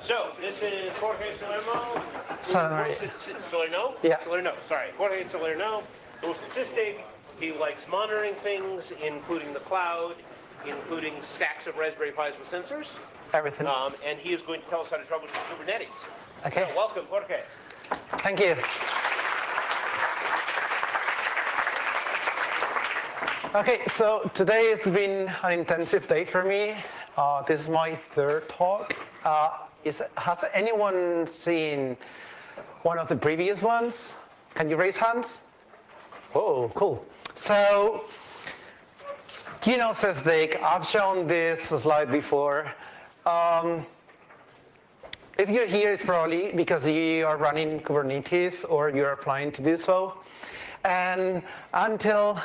So, this is Jorge Salerno. Salerno? Yeah. Salerno, sorry. Jorge Salerno, who's autistic. He likes monitoring things, including the cloud, including stacks of Raspberry Pis with sensors. Everything. And he is going to tell us how to troubleshoot Kubernetes. Okay. So, welcome, Jorge. Thank you. Okay, so today it's been an intensive day for me. This is my third talk. Has anyone seen one of the previous ones? Can you raise hands? Oh, cool. So, you know SysDig. I've shown this slide before. If you're here, it's probably because you are running Kubernetes or you're planning to do so. And until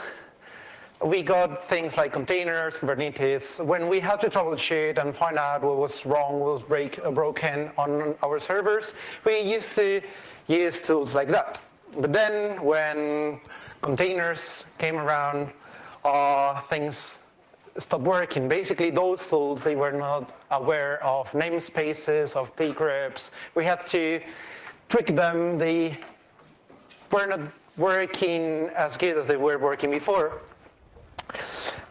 we got things like containers, Kubernetes, when we had to troubleshoot and find out what was wrong, what was broken on our servers, we used to use tools like that. But then when containers came around, things stopped working. Basically, those tools, they were not aware of namespaces, of tgrepps. We had to tweak them. They were not working as good as they were working before.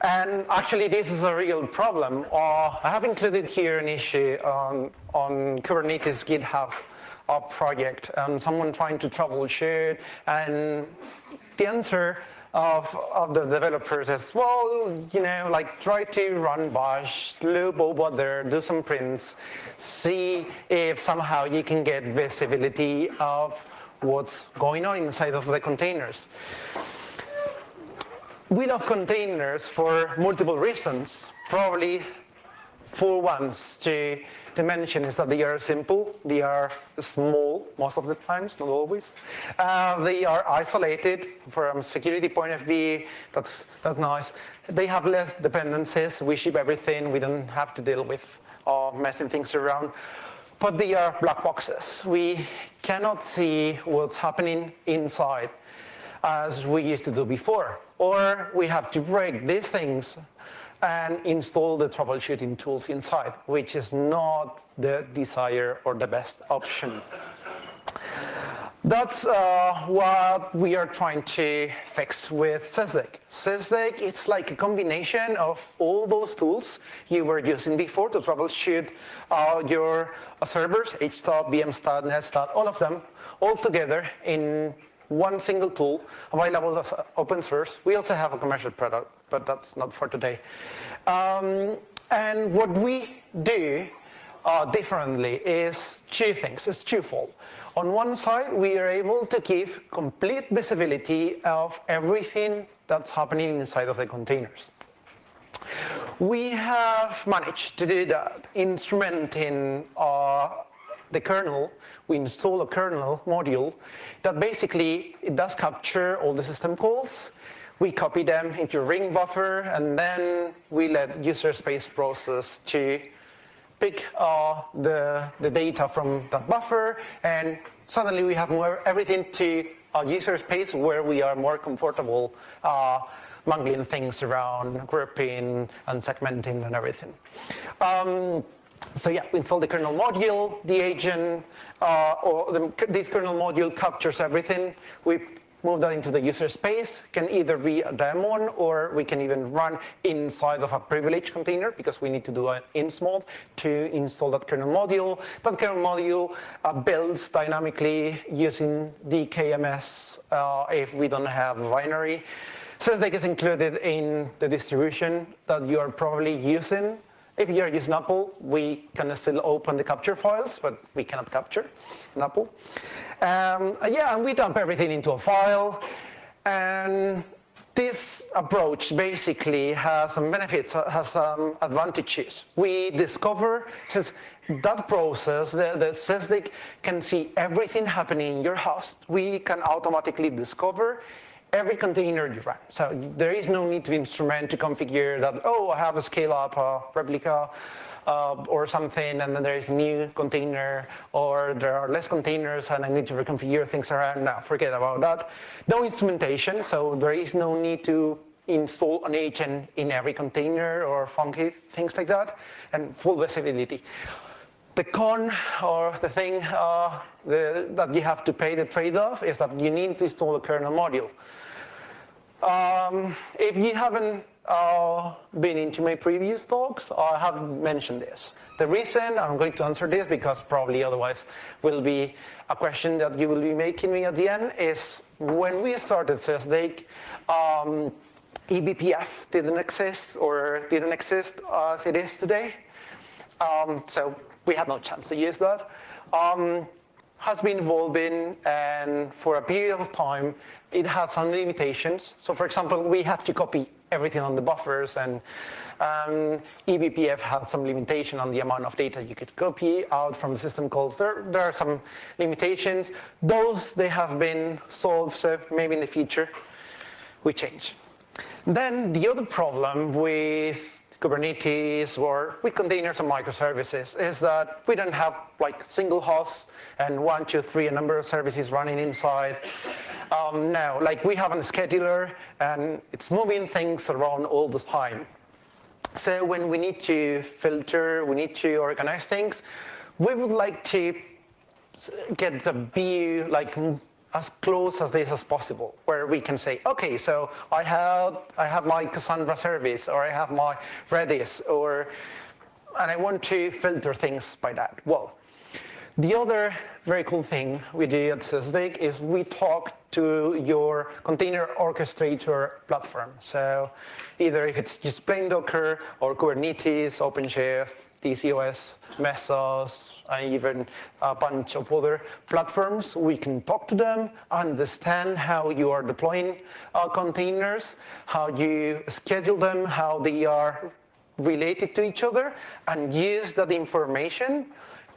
And actually, this is a real problem. I have included here an issue on Kubernetes GitHub project, and someone trying to troubleshoot, and the answer of the developers is, well, you know, like try to run bash, loop over there, do some prints, see if somehow you can get visibility of what's going on inside of the containers. We love containers for multiple reasons. Probably 4 ones to mention is that they are simple, they are small most of the times, not always. They are isolated from a security point of view, that's nice. They have less dependencies, we ship everything, we don't have to deal with messing things around. But they are black boxes. We cannot see what's happening inside as we used to do before. Or we have to break these things and install the troubleshooting tools inside, which is not the desired or the best option. That's what we are trying to fix with SysDig. SysDig, it's like a combination of all those tools you were using before to troubleshoot your servers, HSTOP, VMstat, NetStat, all of them, all together in one single tool, available as open source. We also have a commercial product, but that's not for today. And what we do differently is 2 things. It's twofold. On one side, we are able to give complete visibility of everything that's happening inside of the containers. We have managed to do that, instrumenting the kernel. We install a kernel module that basically, it does capture all the system calls. We copy them into a ring buffer, and then we let user space process to pick the data from that buffer, and suddenly we have everything to a user space where we are more comfortable mangling things around, grouping and segmenting and everything. So yeah, we install the kernel module, the agent, this kernel module captures everything. We move that into the user space, can either be a daemon or we can even run inside of a privileged container because we need to do an insmod to install that kernel module. That kernel module builds dynamically using the KMS if we don't have a binary. SysDig is included in the distribution that you are probably using. If you're using Apple, we can still open the capture files, but we cannot capture in Apple. Yeah, and we dump everything into a file. And this approach basically has some benefits, has some advantages. We discover, since that process, the SysDig can see everything happening in your host, we can automatically discover every container you run. So there is no need to instrument to configure that, oh, I have a scale up, a replica, or something, and then there is a new container, or there are less containers, and I need to reconfigure things around. Now, forget about that. No instrumentation, so there is no need to install an agent in every container or funky things like that, and full visibility. The con, or the thing that you have to pay the trade-off, is that you need to install a kernel module. If you haven't been into my previous talks, I have mentioned this. The reason I'm going to answer this, because probably otherwise will be a question that you will be making me at the end, is when we started SysDig, eBPF didn't exist as it is today. So we had no chance to use that. Has been evolving, and for a period of time, it had some limitations. So for example, we had to copy everything on the buffers, and eBPF had some limitation on the amount of data you could copy out from the system calls. There are some limitations. Those, they have been solved, so maybe in the future we change. Then the other problem with Kubernetes or with containers and microservices is that we don't have like single hosts and 1, 2, 3, a number of services running inside. Now, like we have a scheduler and it's moving things around all the time. So when we need to filter, we need to organize things, we would like to get the view like as close as this as possible, where we can say, okay, so I have my Cassandra service, or I have my Redis, and I want to filter things by that. Well, the other very cool thing we do at SysDig is we talk to your container orchestrator platform. So either if it's just plain Docker or Kubernetes, OpenShift, DCOS, Mesos, and even a bunch of other platforms, we can talk to them, understand how you are deploying containers, how you schedule them, how they are related to each other, and use that information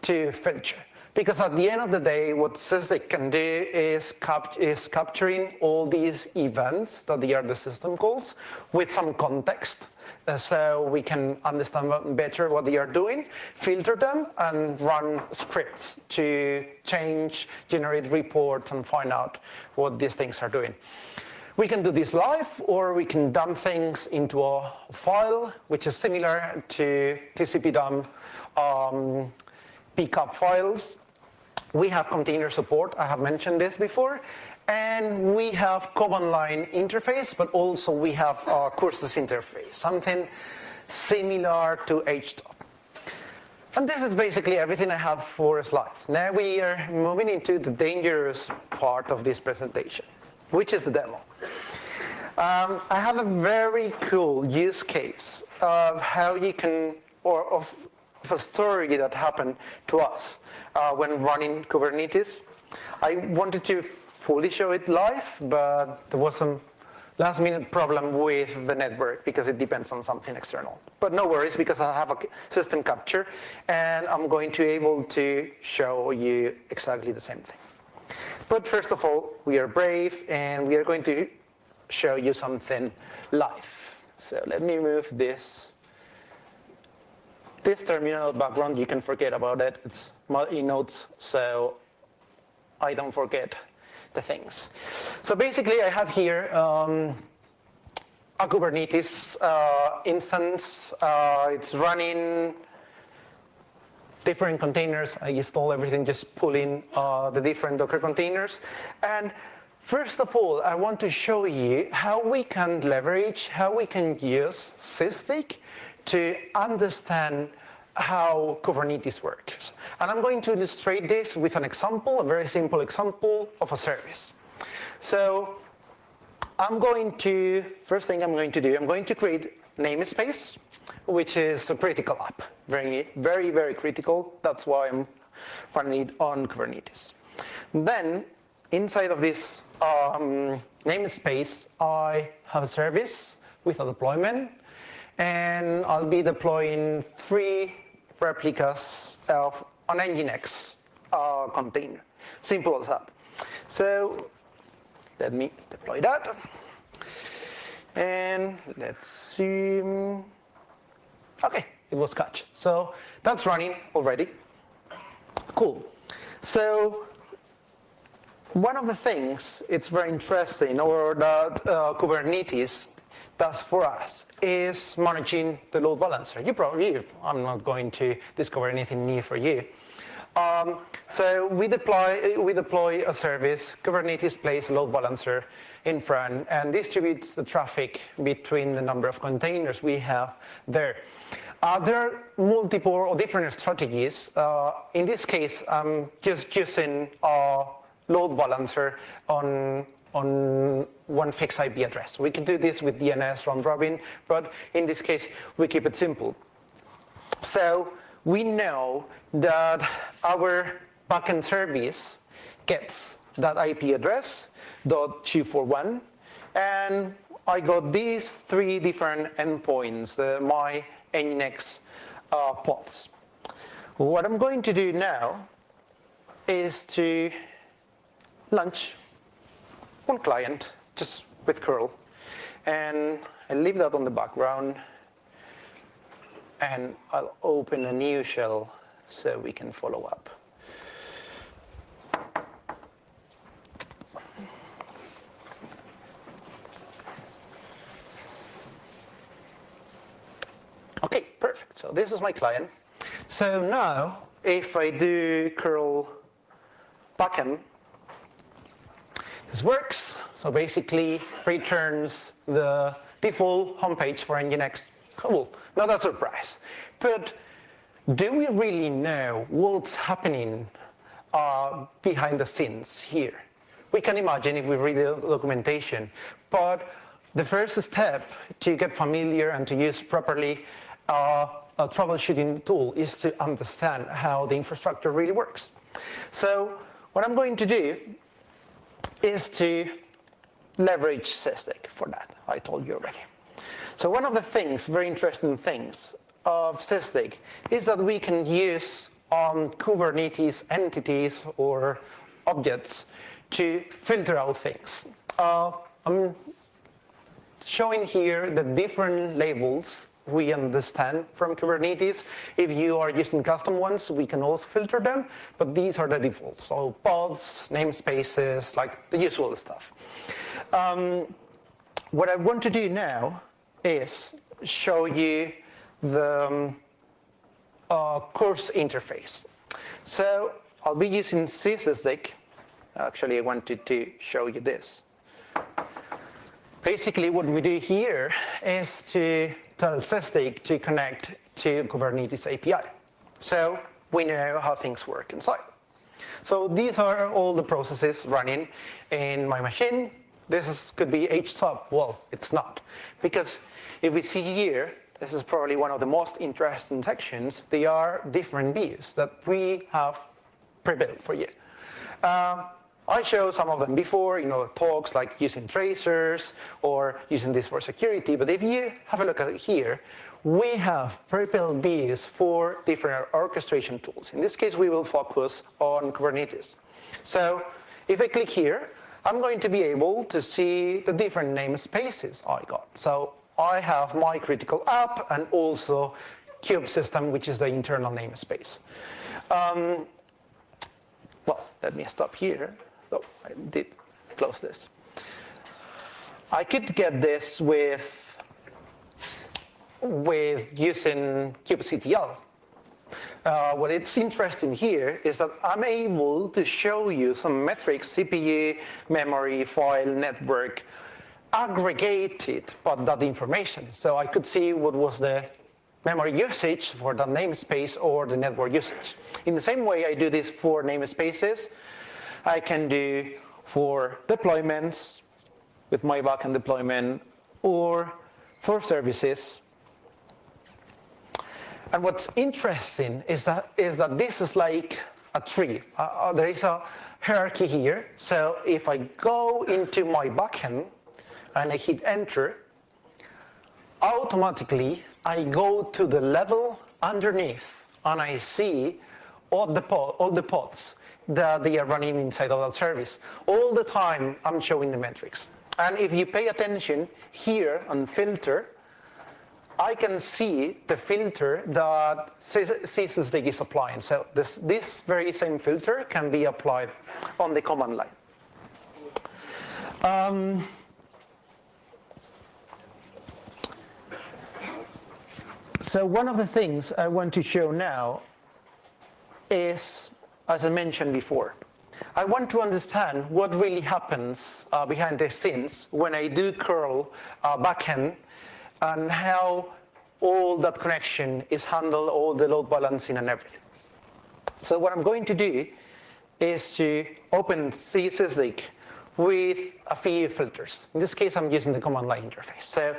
to filter. Because at the end of the day, what SysDig can do is capturing all these events that they are the system calls with some context. So we can understand better what they are doing, filter them, and run scripts to change, generate reports, and find out what these things are doing. We can do this live, or we can dump things into a file, which is similar to TCP dump pickup files. We have container support, I have mentioned this before, and we have command line interface, but also we have a curses interface, something similar to HTOP. And this is basically everything I have for slides. Now we are moving into the dangerous part of this presentation, which is the demo. I have a very cool use case of how you can, or of a story that happened to us when running Kubernetes. I wanted to fully show it live, but there was some last minute problem with the network because it depends on something external. But no worries, because I have a system capture and I'm going to be able to show you exactly the same thing. But first of all, we are brave and we are going to show you something live. So let me move this. This terminal background, you can forget about it. It's multi-nodes, so I don't forget the things. So basically, I have here a Kubernetes instance. It's running different containers. I install everything, just pulling the different Docker containers. And first of all, I want to show you how we can leverage, how we can use SysDig to understand how Kubernetes works. And I'm going to illustrate this with an example, a very simple example of a service. So first thing I'm going to do, I'm going to create namespace, which is a critical app. Very, very, very critical. That's why I'm running it on Kubernetes. Then, inside of this namespace, I have a service with a deployment, and I'll be deploying 3 replicas of an Nginx container. Simple as that. So let me deploy that. And let's see. Okay, it was catch. So that's running already. Cool. So one of the things it's very interesting, or that Kubernetes does for us is managing the load balancer. I'm not going to discover anything new for you. So we deploy a service. Kubernetes places a load balancer in front and distributes the traffic between the number of containers we have there. There are multiple or different strategies. In this case, I'm just using a load balancer on one fixed IP address. We can do this with DNS round robin, but in this case, we keep it simple. So we know that our backend service gets that IP address, .241, and I got these 3 different endpoints, my Nginx pods. What I'm going to do now is to launch one client just with curl, and I leave that on the background, and I'll open a new shell so we can follow up. Okay, perfect. So this is my client. So now, if I do curl backend, this works. So basically, returns the default homepage for Nginx. Cool, not a surprise. But do we really know what's happening behind the scenes here? We can imagine if we read the documentation, but the first step to get familiar and to use properly a troubleshooting tool is to understand how the infrastructure really works. So what I'm going to do is to leverage SysDig for that. I told you already. So one of the things, very interesting things of SysDig is that we can use Kubernetes entities or objects to filter out things. I'm showing here the different labels we understand from Kubernetes. If you are using custom ones, we can also filter them, but these are the defaults. So pods, namespaces, like the usual stuff. What I want to do now is show you the course interface. So I'll be using SysDig. Actually, I wanted to show you this. Basically, what we do here is to tell SysDig to connect to Kubernetes API. So we know how things work inside. So these are all the processes running in my machine. This could be HTOP. Well, it's not. Because if we see here, this is probably one of the most interesting sections. They are different views that we have pre-built for you. I showed some of them before, talks like using tracers or using this for security. But if you have a look at it here, we have pre-built views for different orchestration tools. In this case, we will focus on Kubernetes. So if I click here, I'm going to be able to see the different namespaces I got. So I have my critical app and also kube system, which is the internal namespace. Well, let me stop here. Oh, I did close this. I could get this with using kubectl. What is interesting here is that I'm able to show you some metrics, CPU, memory, file, network, aggregated by that information. So I could see what was the memory usage for the namespace or the network usage. In the same way I do this for namespaces, I can do for deployments with my backend deployment or for services. And what's interesting is that this is like a tree. There is a hierarchy here. So if I go into my backend and I hit enter, automatically I go to the level underneath and I see all the pods that they are running inside of that service. All the time I'm showing the metrics. And if you pay attention here on filter, I can see the filter that SysDig is applying. So this very same filter can be applied on the command line. So one of the things I want to show now is, as I mentioned before, I want to understand what really happens behind the scenes when I do curl backend and how all that connection is handled, all the load balancing and everything. So what I'm going to do is to open CSSDIC with a few filters. In this case, I'm using the command line interface. So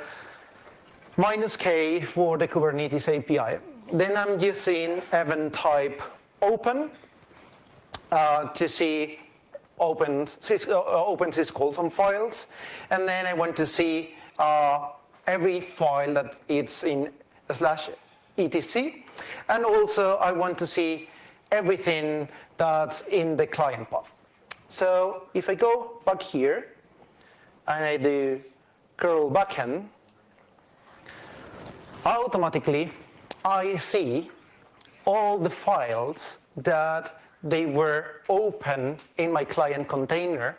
-K for the Kubernetes API. Then I'm using event type open to see open syscalls on files. And then I want to see every file that it's in /etc. And also I want to see everything that's in the client path. So if I go back here and I do curl backend, automatically I see all the files that they were open in my client container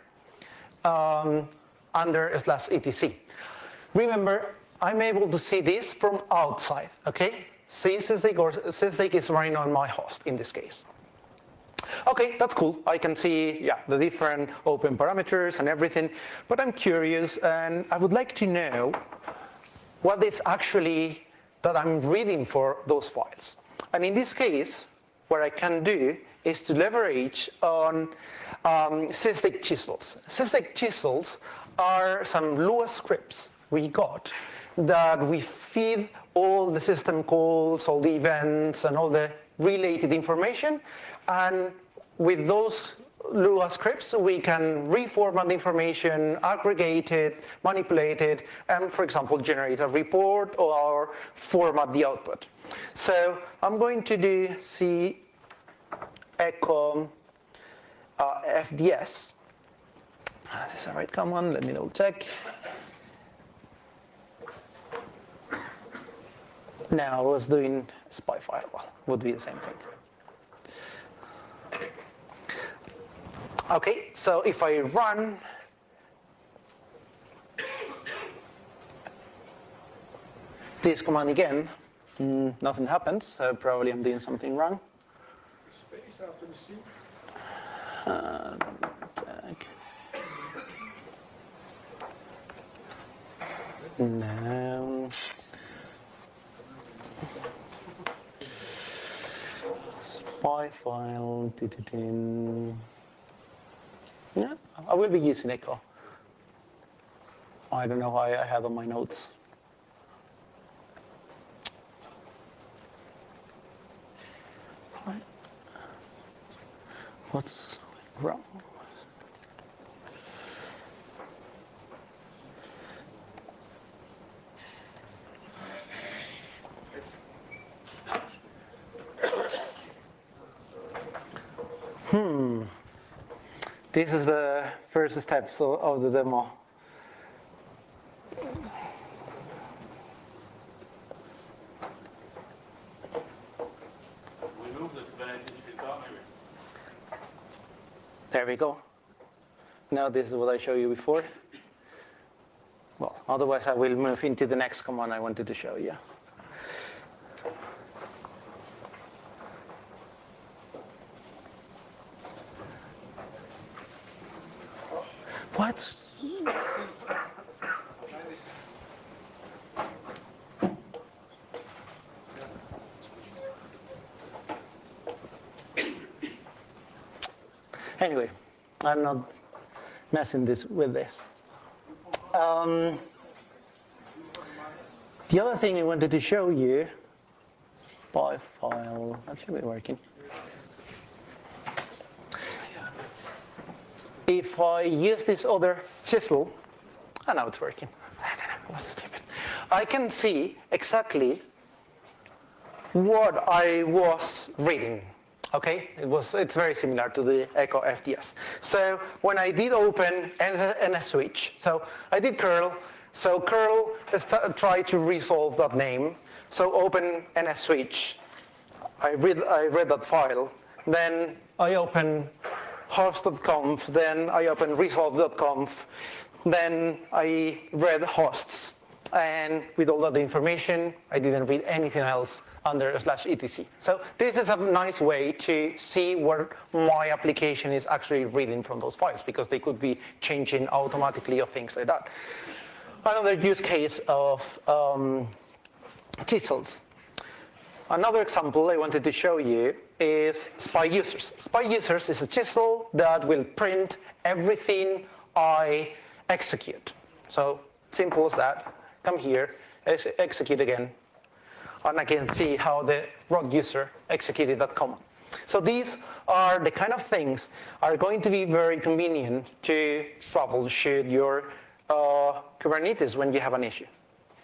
under /etc. Remember, I'm able to see this from outside, okay? SysDIC is running on my host in this case. Okay, that's cool. I can see, yeah, the different open parameters and everything, but I'm curious and I would like to know what it's actually that I'm reading for those files. And in this case, what I can do is to leverage on SysDIC chisels. SysDIC chisels are some Lua scripts we got that we feed all the system calls, all the events, and all the related information. And with those Lua scripts, we can reformat the information, aggregate it, manipulate it, and, for example, generate a report or format the output. So I'm going to do C echo FDS. This is the right command. Let me double check. Now I was doing spy file. Well, would be the same thing. Okay, so if I run this command again, nothing happens. So probably I'm doing something wrong. Space after the C. Check. No. Spy file. Yeah, I will be using echo. I don't know why I had on my notes. What's wrong? This is the first steps of the demo. Remove the Kubernetes filter maybe. There we go. Now this is what I showed you before. Well, otherwise I will move into the next command I wanted to show you. What? Anyway, I'm not messing with this. The other thing I wanted to show you, spy file, that should be working. If I use this other chisel, and now it's working. I don't know, it was stupid. I can see exactly what I was reading. Okay, it's very similar to the echo FDS. So when I did open NS switch, so I did curl. So curl tried to resolve that name. So open NS switch. I read that file. Then I open host.conf, then I open resolve.conf, then I read hosts. And with all that information, I didn't read anything else under /etc. So this is a nice way to see what my application is actually reading from those files, because they could be changing automatically or things like that. Another use case of chisels. Another example I wanted to show you is spy users. Spy users is a chisel that will print everything I execute. So simple as that. Come here, execute again, and I can see how the root user executed that command. So these are the kind of things are going to be very convenient to troubleshoot your Kubernetes when you have an issue.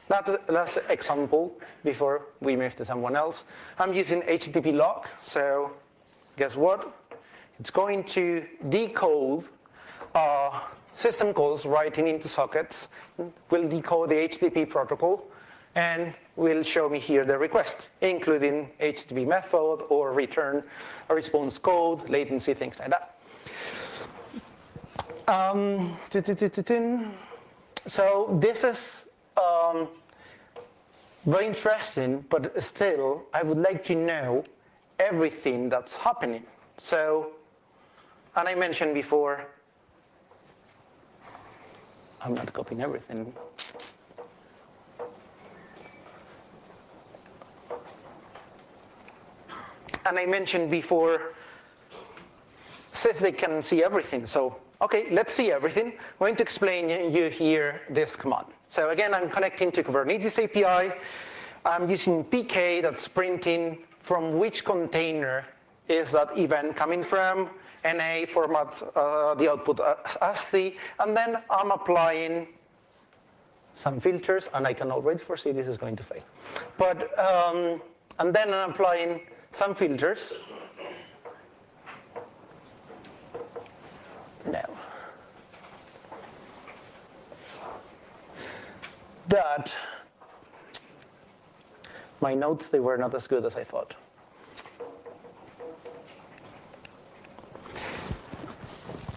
That's an example before we move to someone else. I'm using HTTP log, so guess what? It's going to decode system calls writing into sockets, will decode the HTTP protocol, and will show me here the request, including HTTP method or return a response code, latency, things like that. So this is very interesting, but still, I would like to know everything that's happening. So, and I mentioned before, I'm not copying everything. And I mentioned before, says they can see everything. So, okay, let's see everything. I'm going to explain you here this command. So again, I'm connecting to Kubernetes API. I'm using PK that's printing from which container is that event coming from. NA format the output as ASCII, and then I'm applying some filters, and I can already foresee this is going to fail. But and then I'm applying some filters. Now, that my notes, they were not as good as I thought.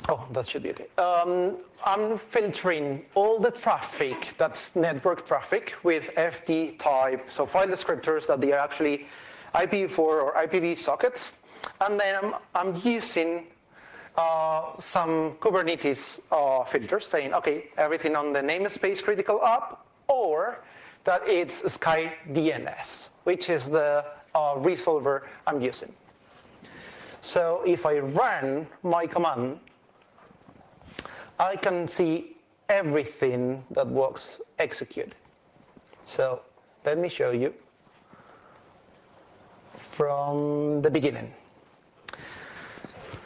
Oh, that should be okay. I'm filtering all the traffic that's network traffic with FD type, so file descriptors that they are actually IPv4 or IPv sockets. And then I'm using some Kubernetes filters saying, okay, everything on the namespace critical up, or that it's SkyDNS, which is the resolver I'm using. So if I run my command, I can see everything that was executed. So let me show you from the beginning.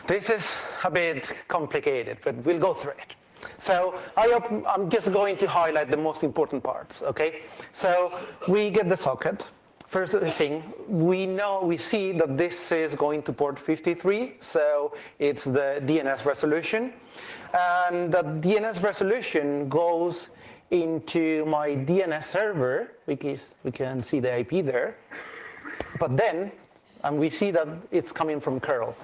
This is a bit complicated, but we'll go through it. So I'm just going to highlight the most important parts, okay? So we get the socket. First thing, we see that this is going to port 53, so it's the DNS resolution. And the DNS resolution goes into my DNS server, because we can see the IP there. But then, and we see that it's coming from curl.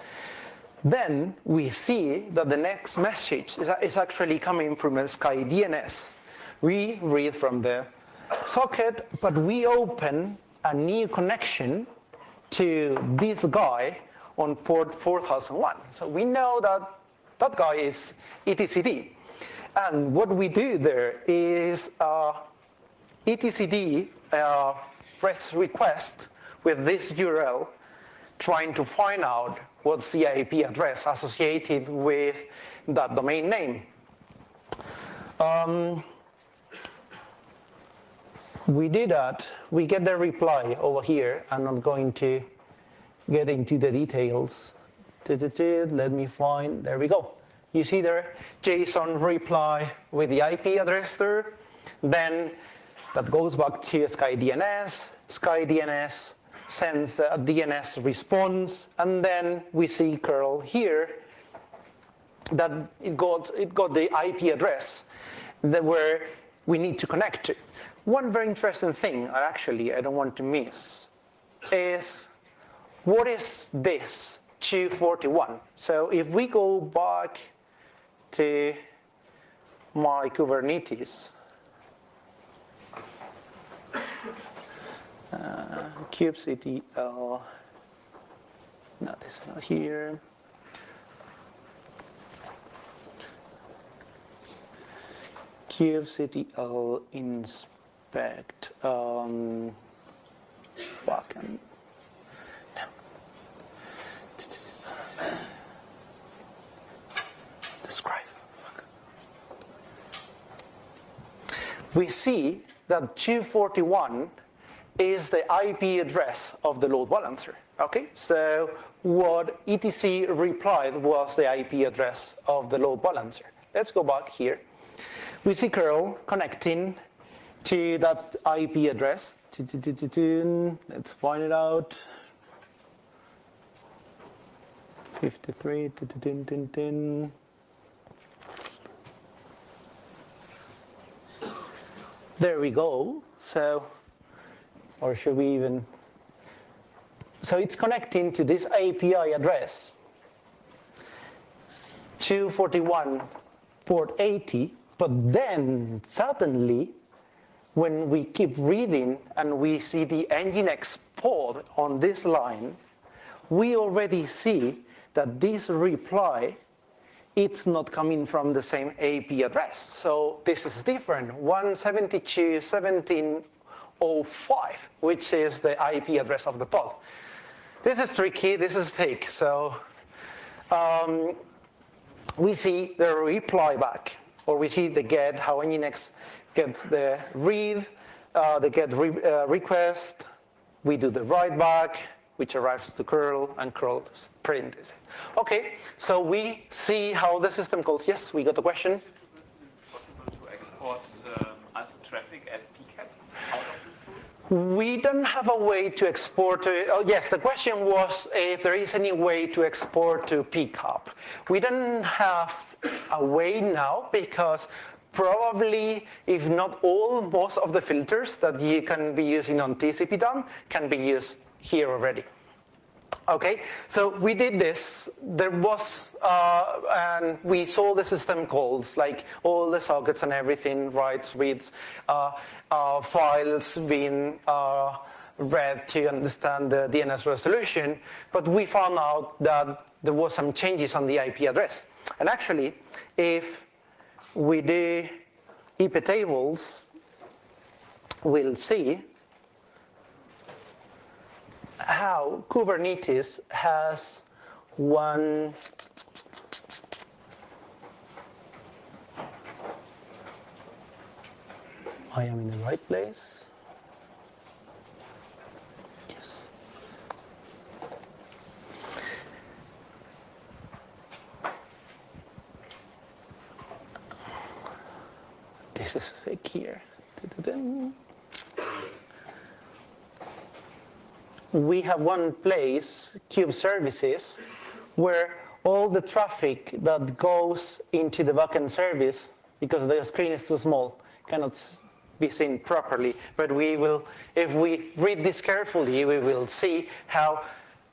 Then we see that the next message is actually coming from a SkyDNS. We read from the socket, but we open a new connection to this guy on port 4001. So we know that that guy is etcd. And what we do there is etcd REST request with this URL, trying to find out what's the IP address associated with that domain name. We do that, we get the reply over here. I'm not going to get into the details. Let me find, there we go. You see there, JSON reply with the IP address there. Then that goes back to SkyDNS. SkyDNS sends a DNS response, and then we see curl here that it got the IP address where we need to connect to. One very interesting thing, actually I don't want to miss, is what is this 241? So if we go back to my Kubernetes, kubectl, no, this is not here. kubectl inspect backend. Describe. We see that 241 is the IP address of the load balancer. Okay, so what etc replied was the IP address of the load balancer. Let's go back here. We see curl connecting to that IP address. Let's find it out. 53. There we go. So, or should we even? So it's connecting to this API address, 241 port 80, but then suddenly, when we keep reading and we see the Nginx pod on this line, we already see that this reply, it's not coming from the same AP address. So this is different, 172.17.05, which is the IP address of the pod. This is tricky, this is thick. So we see the reply back, or we see the get, how Nginx gets the read, the get request, we do the write back, which arrives to curl, and curl prints it. Okay, so we see how the system calls. Yes, we got a question. Is it possible to export ASIC traffic as PCAP out of this tool? We don't have a way to export to, oh yes, the question was if there is any way to export to PCAP. We don't have a way now because probably, if not all, most of the filters that you can be using on TCP/DOM can be used here already. Okay, so we did this. There was, and we saw the system calls, like all the sockets and everything, writes, reads, files being read to understand the DNS resolution, but we found out that there was some changes on the IP address. And actually, if we do IP tables, we'll see how Kubernetes has one I am in the right place. Yes. This is thick here. We have one place, kube services, where all the traffic that goes into the backend service, because the screen is too small, cannot be seen properly. But we will, if we read this carefully, we will see how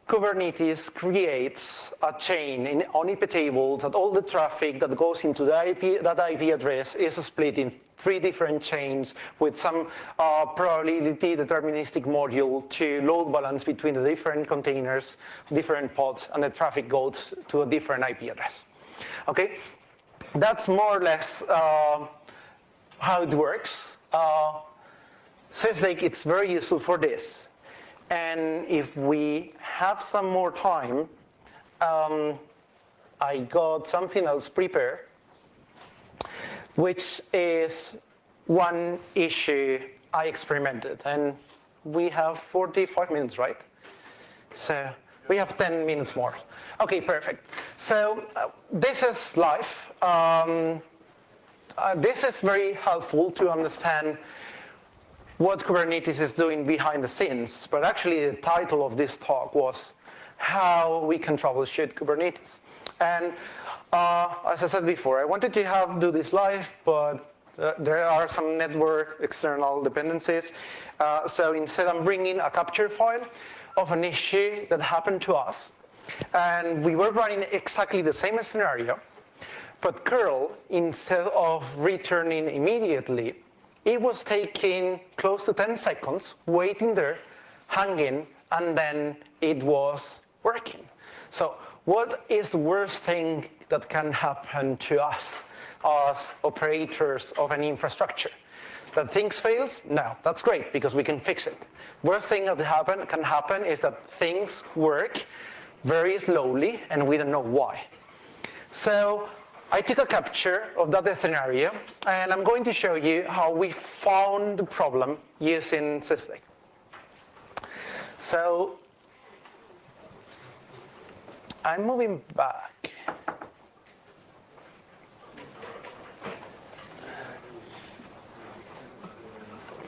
Kubernetes creates a chain on IP tables that all the traffic that goes into the that IP address is split in 3 different chains with some probability deterministic module to load balance between the different containers, different pods, and the traffic goes to a different IP address. Okay, that's more or less how it works. Sysdig, it's very useful for this. And if we have some more time, I got something else prepared, which is one issue I experimented. And we have 45 minutes, right? So we have 10 minutes more. Okay, perfect. So this is live. This is very helpful to understand what Kubernetes is doing behind the scenes. But actually, the title of this talk was how we can troubleshoot Kubernetes. And as I said before, I wanted to do this live, but there are some network external dependencies. So instead, I'm bringing a capture file of an issue that happened to us. And we were running exactly the same scenario, but curl, instead of returning immediately, it was taking close to 10 seconds, waiting there hanging, and then it was working. So what is the worst thing that can happen to us as operators of an infrastructure? That things fails? No, that's great because we can fix it. Worst thing that can happen is that things work very slowly and we don't know why. So I took a capture of that scenario and I'm going to show you how we found the problem using Sysdig. So I'm moving back.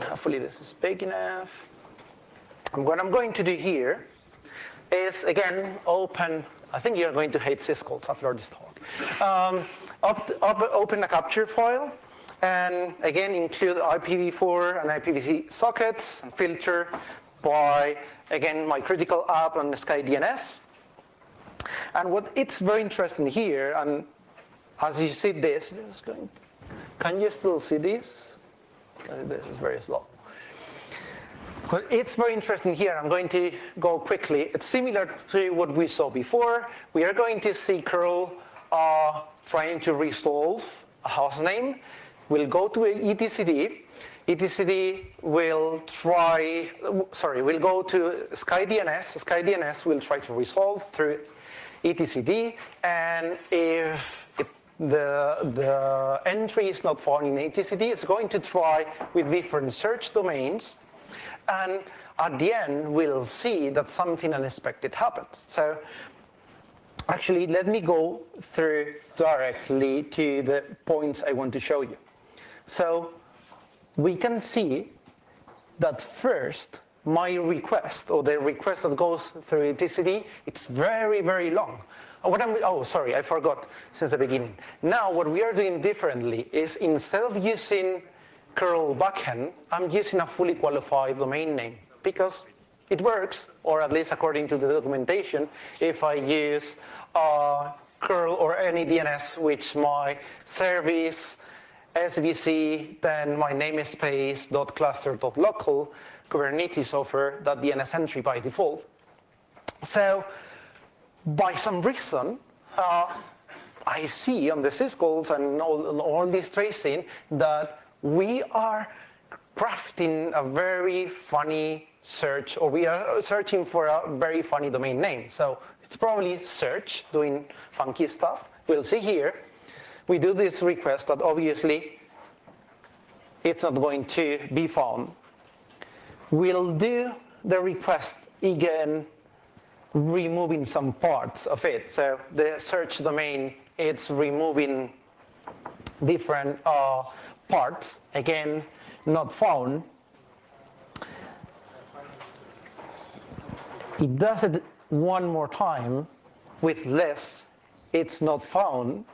Hopefully this is big enough. And what I'm going to do here is, again, open, I think you're going to hate syscalls after this talk. Open a capture file, and again, include IPv4 and IPv6 sockets, and filter by, again, my critical app on SkyDNS. And what it's very interesting here, and as you see this is going, can you still see this? Because this is very slow. Well, it's very interesting here. I'm going to go quickly. It's similar to what we saw before. We are going to see curl trying to resolve a host name. We'll go to etcd. etcd will will go to SkyDNS. SkyDNS will try to resolve through etcd, and if the entry is not found in etcd, it's going to try with different search domains, and at the end we'll see that something unexpected happens. So actually, let me go through directly to the points I want to show you. So we can see that first, my request, or the request that goes through etcd, it's very, very long. Oh, sorry, I forgot since the beginning. Now, what we are doing differently is, instead of using curl backend, I'm using a fully qualified domain name because it works, or at least according to the documentation. If I use curl or any DNS, which my service SVC, then my namespace .cluster.local, Kubernetes offer that DNS entry by default. So by some reason, I see on the syscalls and all this tracing that we are crafting a very funny search, or we are searching for a very funny domain name. So it's probably search doing funky stuff. We'll see here. We do this request that obviously it's not going to be found. We'll do the request again, removing some parts of it. So the search domain, it's removing different parts, again, not found. It does it one more time with less, it's not found.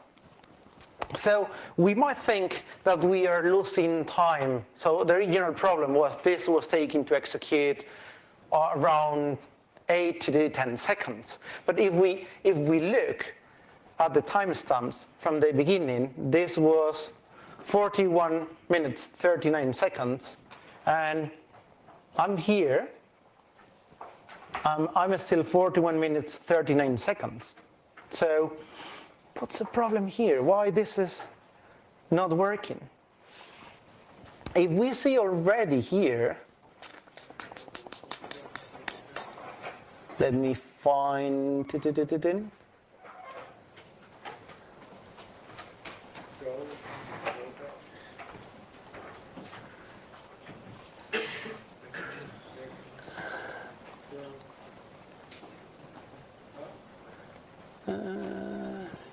So we might think that we are losing time. So the original problem was this was taking to execute around 8 to 10 seconds. But if we look at the timestamps from the beginning, this was 41 minutes, 39 seconds. And I'm here. I'm still 41 minutes, 39 seconds. So what's the problem here? Why this is not working? If we see already here, let me find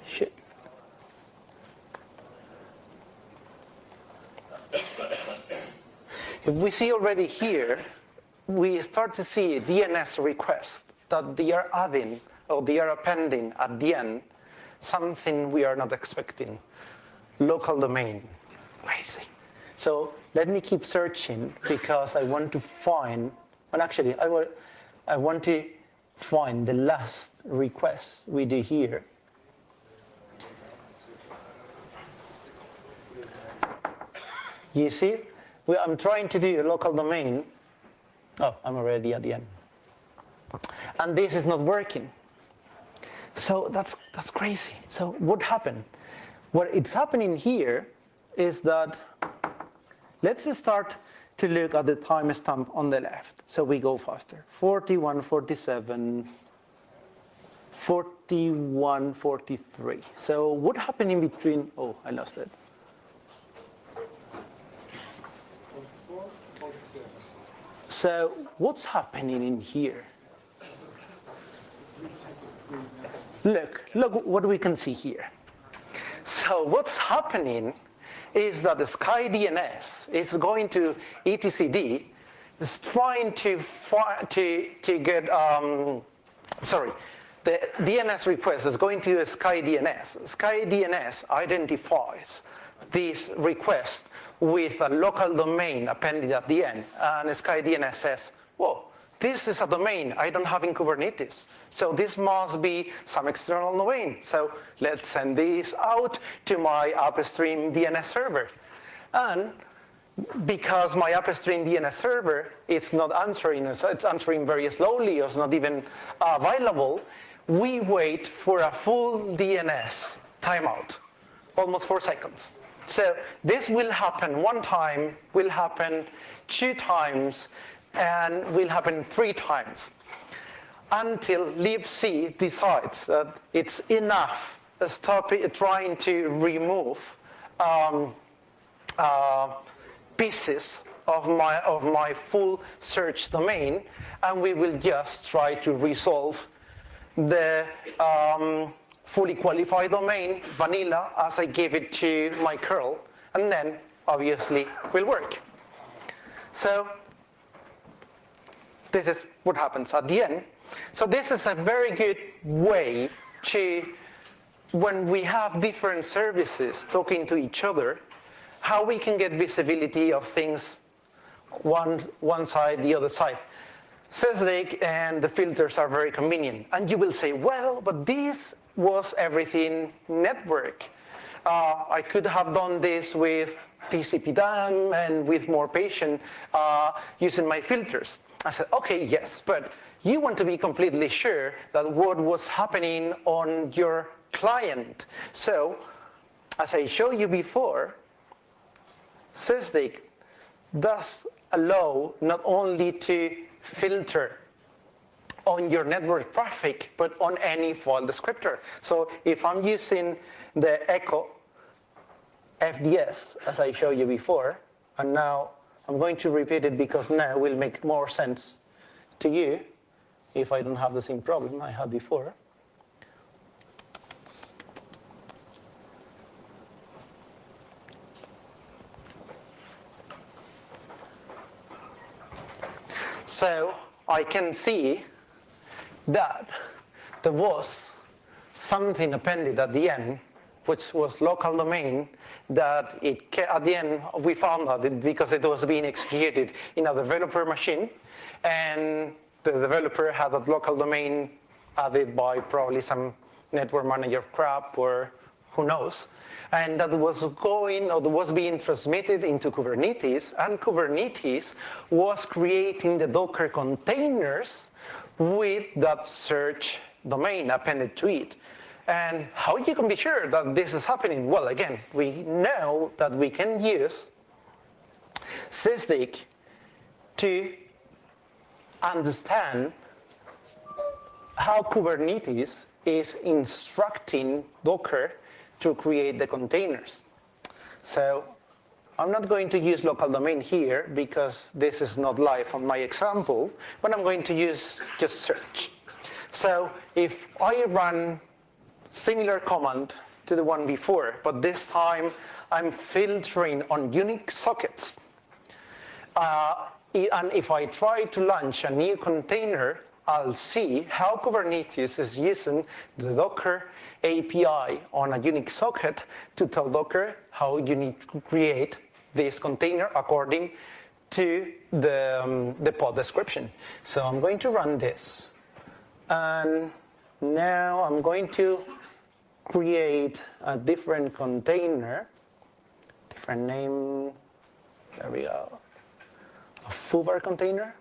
shit. If we see already here, we start to see DNS requests that they are adding or they are appending at the end something we are not expecting. Local domain. Crazy. So let me keep searching because I want to find, and actually I want to find the last request we do here. You see, I'm trying to do a local domain. Oh, I'm already at the end. and this is not working. So that's crazy. So what happened? What it's happening here is that, let's start to look at the timestamp on the left. So we go faster. 41, 47, 41, 43. So what happened in between? Oh, I lost it. 44, 47. So what's happening in here? Look what we can see here. So what's happening is that the Sky DNS is going to etcd, is trying to get, the DNS request is going to Sky DNS. Sky DNS identifies this request with a local domain appended at the end, and Sky DNS says, whoa, this is a domain I don't have in Kubernetes. So this must be some external domain. So let's send this out to my upstream DNS server. And because my upstream DNS server is not answering, so it's answering very slowly, or it's not even available, we wait for a full DNS timeout, almost 4 seconds. So this will happen one time, will happen 2 times, and will happen 3 times until libc decides that it's enough. Stop trying to remove pieces of my full search domain, and we will just try to resolve the fully qualified domain vanilla as I give it to my curl, and then obviously will work. So this is what happens at the end. So this is a very good way to, when we have different services talking to each other, how we can get visibility of things one side, the other side. Sysdig and the filters are very convenient. And you will say, well, but this was everything network. I could have done this with TCP/DAM and with more patience using my filters. I said, okay, yes, but you want to be completely sure that what was happening on your client. So, as I showed you before, Sysdig does allow not only to filter on your network traffic, but on any file descriptor. So if I'm using the Echo FDS, as I showed you before, and now I'm going to repeat it because now it will make more sense to you if I don't have the same problem I had before. So I can see that there was something appended at the end, which was local domain, that at the end we found out because it was being executed in a developer machine, and the developer had a local domain added by probably some network manager crap or who knows, and that was going or was being transmitted into Kubernetes, and Kubernetes was creating the Docker containers with that search domain appended to it. And how you can be sure that this is happening? Well, again, we know that we can use Sysdig to understand how Kubernetes is instructing Docker to create the containers. So I'm not going to use local domain here because this is not live on my example, but I'm going to use just search. So if I run similar command to the one before, but this time I'm filtering on Unix sockets. And if I try to launch a new container, I'll see how Kubernetes is using the Docker API on a Unix socket to tell Docker how you need to create this container according to the pod description. So I'm going to run this. And now I'm going to create a different container, different name, there we go, a foobar container.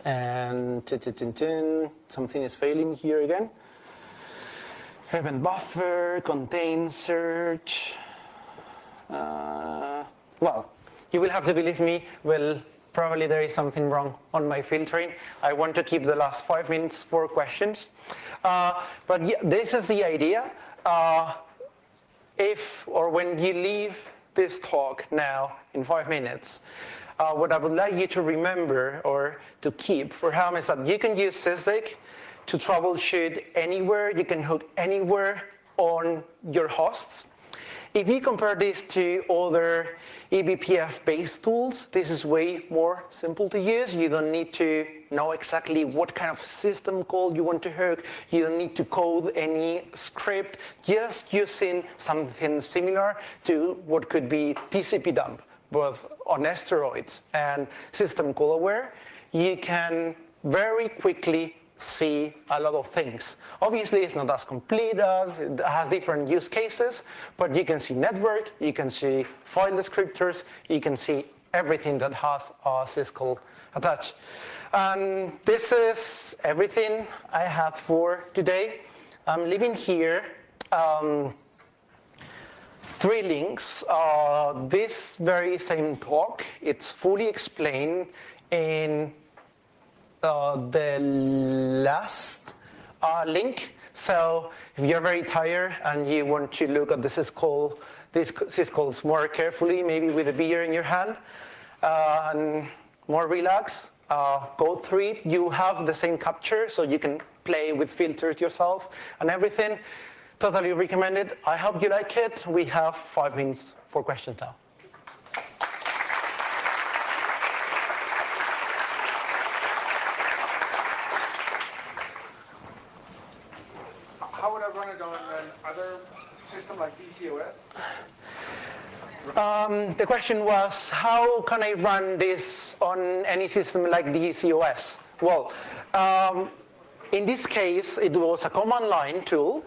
And something is failing here again. Event buffer, contain search. Well, you will have to believe me. Well, probably there is something wrong on my filtering. I want to keep the last 5 minutes for questions. But yeah, this is the idea. If or when you leave this talk now in 5 minutes, what I would like you to remember or to keep for Helm is that you can use SysDig to troubleshoot anywhere. You can hook anywhere on your hosts. If you compare this to other eBPF-based tools, this is way more simple to use. You don't need to know exactly what kind of system call you want to hook. You don't need to code any script. Just using something similar to what could be TCP dump, both on steroids and system call aware, you can very quickly see a lot of things. Obviously, it's not as complete as it has different use cases, but you can see network, you can see file descriptors, you can see everything that has a syscall attached. And this is everything I have for today. I'm leaving here 3 links. This very same talk, it's fully explained in the last link. So if you're very tired and you want to look at these syscalls more carefully, maybe with a beer in your hand, and more relaxed, go through it. You have the same capture, so you can play with filters yourself and everything. Totally recommended. I hope you like it. We have 5 minutes for questions now. How would I run it on an other system like DCOS? The question was, how can I run this on any system like DCOS? Well, in this case, it was a command line tool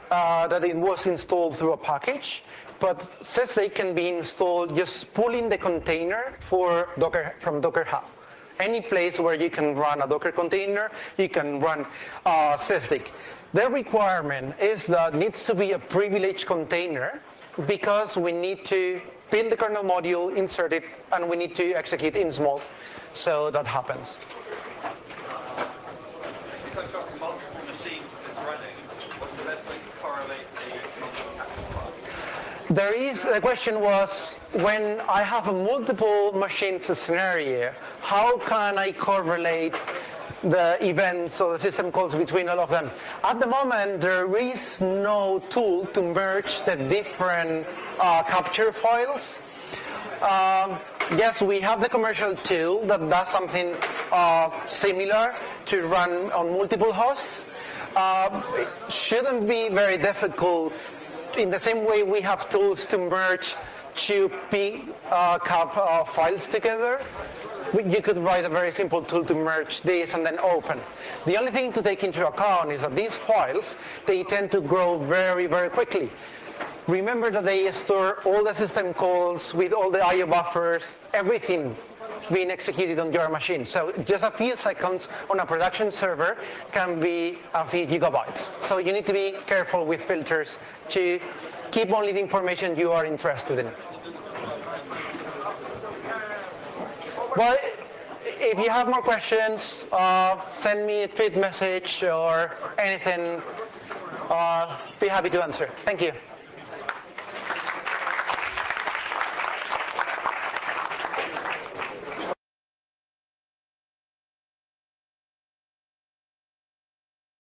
that it was installed through a package, but SysDig can be installed just pulling the container for Docker from Docker Hub. Any place where you can run a Docker container, you can run SysDig. The requirement is that it needs to be a privileged container because we need to pin the kernel module, insert it, and we need to execute in small. So that happens. If I've got multiple machines that's running, what's the best way to correlate the The question was, when I have a multiple machines scenario, how can I correlate the events or the system calls between all of them? At the moment, there is no tool to merge the different capture files. Yes, we have the commercial tool that does something similar to run on multiple hosts. It shouldn't be very difficult. In the same way we have tools to merge 2 pcap files together, you could write a very simple tool to merge this and then open. The only thing to take into account is that these files, they tend to grow very, very quickly. Remember that they store all the system calls with all the IO buffers, everything being executed on your machine. So just a few seconds on a production server can be a few gigabytes. So you need to be careful with filters to keep only the information you are interested in. Well, if you have more questions, send me a tweet message or anything. Be happy to answer. Thank you.